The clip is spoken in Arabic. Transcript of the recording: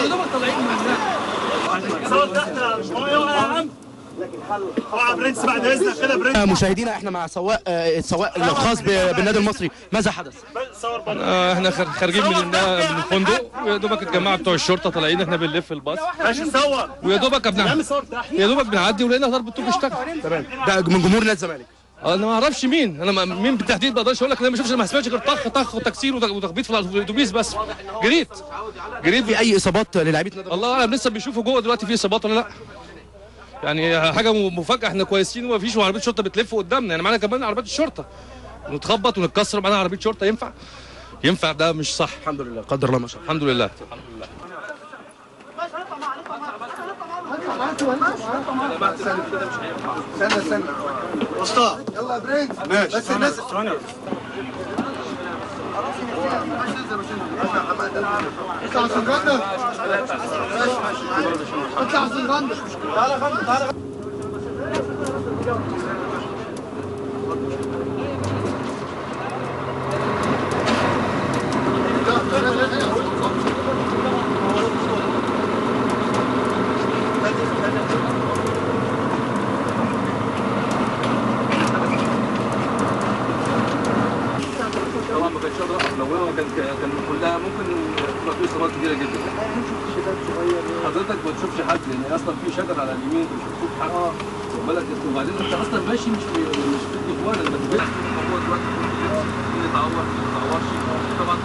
يا دوبك طالعين من صور تحت شويه يا عم. اوعى برنس بعد اذنك كده برنس. مشاهدينا احنا مع السواق الخاص بالنادي المصري، ماذا حدث؟ احنا خارجين من الفندق، ويا دوبك الجماعه بتوع الشرطه طالعين، احنا بنلف الباص ماشي صور، ويا دوبك بنعدي ولقينا ضرب الطوب اشتغل. تمام. ده من جمهور نادي الزمالك. انا ما اعرفش مين، مين بالتحديد ما اقدرش اقول لك، انا ما شفتش، ما سمعتش غير طخ وتكسير وتخبيط في الاتوبيس بس. جريت في اي اصابات للاعيبه نادي؟ الله اعلم، لسه بيشوفوا جوه دلوقتي في اصابات ولا لا. يعني حاجه مفاجاه، احنا كويسين وما فيش عربيه شرطه بتلف قدامنا، يعني معانا كمان عربيات الشرطه نتخبط ونتكسر معانا عربيه شرطه، ينفع ده مش صح. الحمد لله، قدر الله ما شاء الله. الحمد لله. استنى وسطى، يلا يا برنس. ماشي بس الناس ثواني. اطلع عشان غندر، اطلع عشان غندر. تعالى غندر، تعالى. طبعا ما كانتش اقدر الونه، كان كلها ممكن تبقى في اصابات كتيره جدا. حضرتك ما تشوفش حد، لان اصلا في شجر على اليمين مش بتشوف حد. خد بالك، وبعدين انت اصلا ماشي مش في الجوان، انت في الموضوع دلوقتي مين يتعور مين ما يتعورش. طبعا